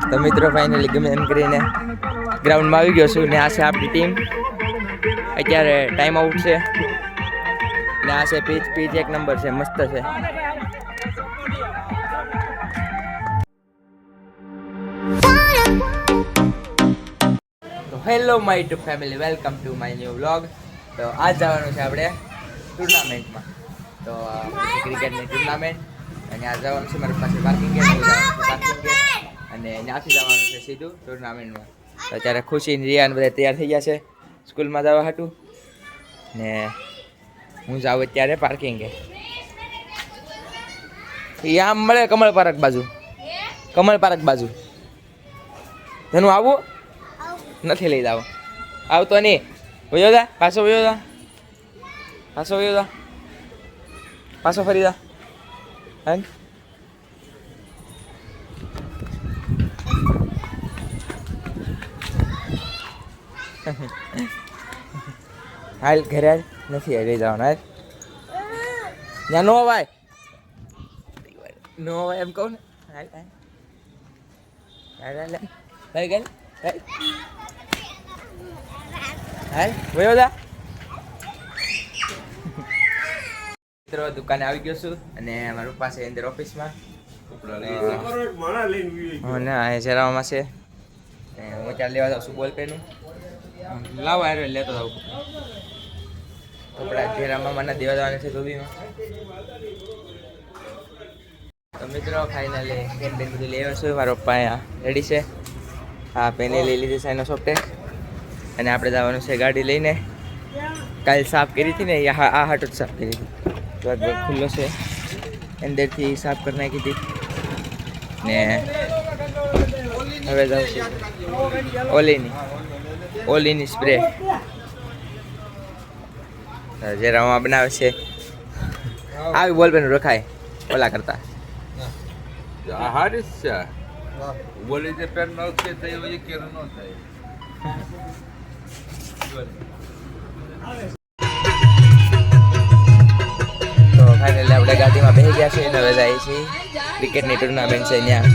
તો મિત્રો ફાઇનલી ગમે એમ કરીને ગ્રાઉન્ડમાં આવી ગયો છું ને આ છે આપણી ટીમ. અત્યારે ટાઈમ આઉટ છે ને આ છે પીચ 1 નંબર છે, મસ્ત છે. તો hello my two family, welcome to my new vlog. તો આજ જવાનું છે આપણે ટુર્નામેન્ટમાં. તો ક્રિકેટની ટુર્નામેન્ટ અને આ જવાનું છે મારી પાસે પાર્કિંગ ગેટ અને ત્યાંથી જવાનું છે સીધું ટુર્નામેન્ટમાં. તો અત્યારે ખુશી રિયાન બધા તૈયાર થઈ ગયા છે સ્કૂલમાં જવા હાટું ને હું જાઉં અત્યારે પાર્કિંગે. એ આમ મળે કમળ પાર્ક બાજુ, કમળ પાર્ક બાજુ. એનું આવું નથી લઈ જાવ, આવતો નહીં. વયો જા, પાછો વયો જા, પાછો વયો જા, પાછો ફરી જા. હા હાલ ઘરે હાલ, નથી લઈ જવાનું. હાલ ત્યાં નો ભાઈ, નો ભાઈ એમ કહું ને. હાલ હાલ હાલ હાલ ભાઈ ગઈ હાલ વયો જા. મિત્રો દુકાને આવી ગયો છું અને મારા પાસે અંદર ઓફિસમાં ના જરામાં છે. હું અત્યારે લેવા જાઉં છું બોલ પેનું. લાવો યાર લેતો જાઉં કપડા જરામાં મને દેવા જવાના છે ધોબીમાં. તો મિત્રો ફાઇનલી પેન બધું લઈ આવ્યો છું. મારા પપ્પા અહીંયા રેડી છે. હા પેને લઈ લીધી છે એનો સોફ્ટેક અને આપણે જવાનું છે ગાડી લઈને. કાલ સાફ કરી હતી ને આ હાટ જ સાફ કરી હતી. ખુલ્લો છે અંદરથી સાફ કરી નાખી હતી ને હવે જાઉં છું ઓલીની સ્પ્રે જે રવા બનાવે છે. આવી બોલ પેન રખાય ઓલા કરતા હારી છે. બોલી જે પેન નો છે તે એ કેરો નો થાય. તો ફાઇનલી આપણે ગાડીમાં બેસી ગયા છે અને હવે જાય છે ક્રિકેટની ટુર્નામેન્ટ છે ત્યાં.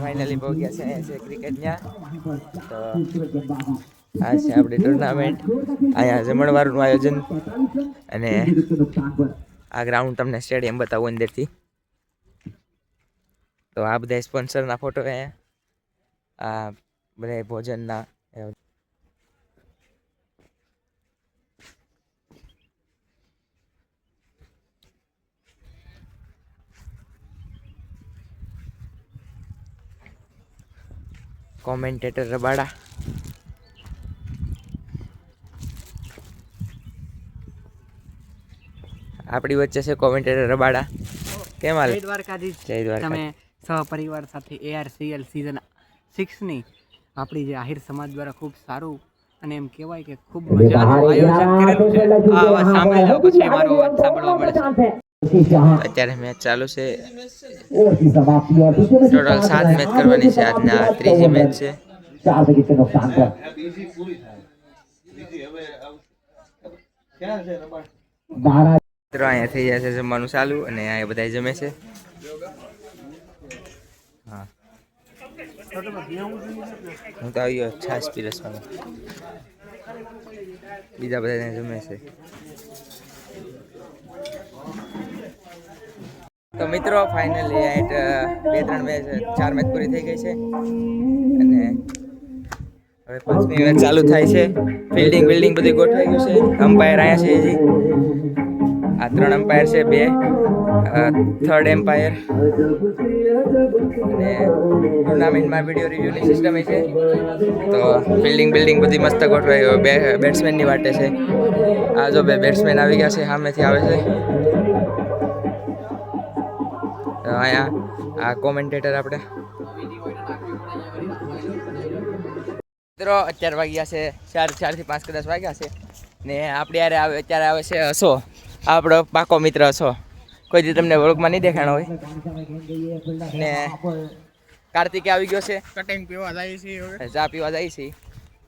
ફાઇનલી પહોંચ્યા છે અહીંયા છે ક્રિકેટ ત્યાં. તો આ છે આપણી ટુર્નામેન્ટ. અહીંયા જમણવારનું આયોજન અને આ ગ્રાઉન્ડ તમને સ્ટેડિયમ બતાવું અંદરથી. તો આ બધા સ્પોન્સરના ફોટો અહીંયા, આ બધા ભોજનના. Commentator Rabada. આપણી વચ્ચે છે કોમેન્ટેટર રબાડા. કેમ હાલ? જય દ્વારકાધીશ. જય દ્વારકા. તમે સહપરિવાર સાથે ARCL સિઝન 6 ની આપણી જે આહિર સમાજ દ્વારા ખૂબ સારું અને એમ કહેવાય કે ખૂબ મજાનું આયોજન કરેલું છે. આ અવાજ સાંભળી લો પછી મારો અવાજ સાંભળવા મળશે. અત્યારે મેચ ચાલુ છે. ટોટલ 7 મેચ કરવાની છે. આજના ત્રીજી મેચ છે. 4 विकेट के नुकसान पर મિત્રો અહીંયા થઈ જશે જમવાનું ચાલુ અને અહીંયા બધા જમે છે. હા હું તો આવી ગયો છાશ પીરસવાનું. બીજા બધા જમે છે. તો મિત્રો ફાઇનલી 2-3 મેચ 4 મેચ પૂરી થઈ ગઈ છે અને હવે 5મી મેચ ચાલુ થાય છે. ફિલ્ડિંગ બધું ગોઠવાઈ ગયું છે. અમ્પાયર અહીંયા છે. હજી આ 3 એમ્પાયર છે, 2 થર્ડ એમ્પાયર. અને ટુર્નામેન્ટમાં વિડીયો રિવ્યુની સિસ્ટમ છે. તો બિલ્ડિંગ બધી મસ્ત ગોઠવાઈ બેટ્સમેનની વાટે છે. આ જો બે બેટ્સમેન આવી ગયા છે, સામેથી આવે છે. તો અહીંયા આ કોમેન્ટેટર આપણે મિત્રો અત્યારે વાગ્યા છે 4 થી 5 કદાચ વાગ્યા છે ને આપણે યારે અત્યારે આવે છે હસો, આપણો પાકો મિત્ર હસો. કોઈ દી તમને વર્ગમાં નહીં દેખાણો હોય. ને કાર્તિકે આવી ગયો છે, કટિંગ પીવા જાય છે હવે. ચા પીવા જાય છે.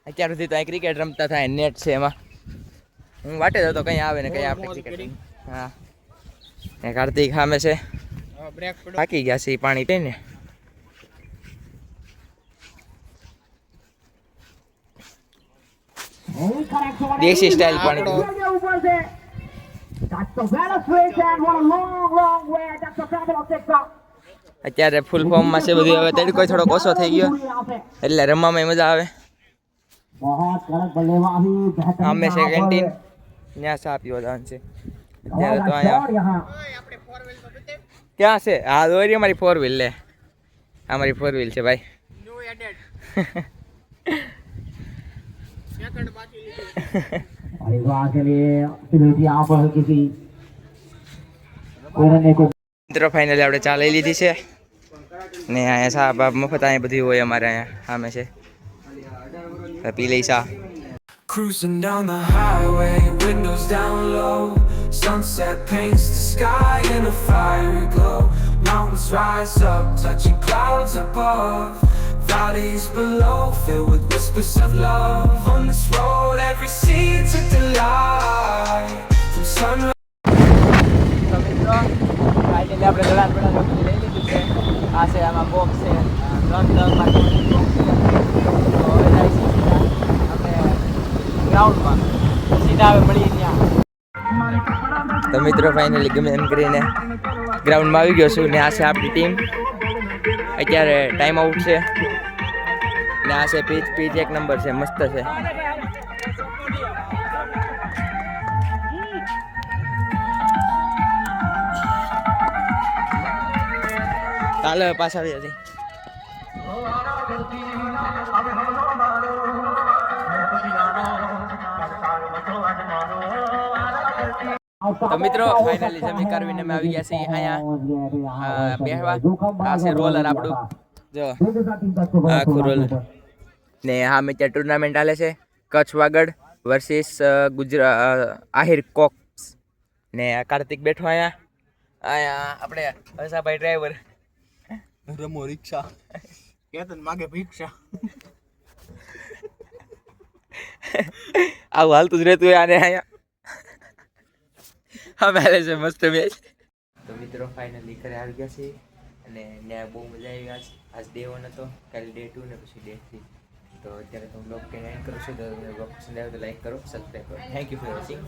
અત્યાર સુધી તો અહીં ક્રિકેટ રમતા થાય, નેટ છે એમાં. હું વાટે જ હતો કંઈ આવે ને કંઈ આપણે ક્રિકેટ. હા ને કાર્તિક સામે છે, બ્રેક પડો. થાકી ગયા છે પાણી પીને. દેશી સ્ટાઇલ પાણી પીવું. અત્યારે ફૂલ ફોર્મમાં છે બધું. હવે તડકો થોડોક ઓછો થઈ ગયો એટલે રમવામાં મજા આવે. સામે છે કેન્ટીન, ત્યાં ચા પીવા જવાનું છે. અત્યારે તો અહીંયા ક્યાં છે? હા દોરી અમારી 4 વ્હીલ લે, અમારી 4 વ્હીલ છે ભાઈ. New added. સેકન્ડ બાકી. મિત્રો ફાઇનલી આપણે ચા લઈ લીધી છે ને અહીંયા ચા બાપ મફત અહીંયા બધી હોય અમારે અહીંયા સામે છે. પી લઈ ચા. Cruising down the highway, windows down low. Sunset paints the sky in a fiery glow. Mountains rise up, touching clouds above. Valleys below, filled with whispers of love. On this road, every seed's a delight. From sunrise. તો મિત્રો finally આપણે દલાલ બળાલ લઈ લીધું છે. આ છે આમાં box છે, 3 માર્કેટની બોક્સ છે. તો હવે જાય છે સીધા આપણે ગ્રાઉન્ડમાં, સીધા હવે મળીએ ત્યાં. તો મિત્રો ફાઇનલી ગમે એમ કરીને ગ્રાઉન્ડમાં આવી ગયો છું ને આ છે આપણી ટીમ. અત્યારે ટાઈમ આઉટ છે ને આ છે પીચ 1 નંબર છે, મસ્ત છે. ચાલો પાછા આવી જતી. તો મિત્રો ફાઇનલી જમી કરવીને અમે આવી ગયા છીએ અહીંયા બેહવા. આ છે રોલર આપણું, જો આખું રોલર. ને હા મેં ત્યાં ટુર્નામેન્ટ હાલે છે, કચ્છ વાગડ વર્સિસ આહિર કોક્સ. ને કાર્તિક બેઠો અહીંયા આપણે હસાભાઈ ડ્રાઈવર. રમો રિક્ષા. કેતન માગે ભિક્ષા. આવું હાલતું જ રહેતું હોય આને અહીંયા. અમે હાલે છે મસ્ત મેચ. તો મિત્રો ફાઇનલી ઘરે આવી ગયા છે અને ત્યાં બહુ મજા આવી. આજ ડે 1 હતો, કાલે ડે 2 ને પછી ડે 3. તો અત્યારે તો બ્લોગ કે એન્ડ કરું છું. તો બ્લોગ પસંદ આવે તો લાઈક કરો, સબસ્ક્રાઈબ કરો. Thank you for watching.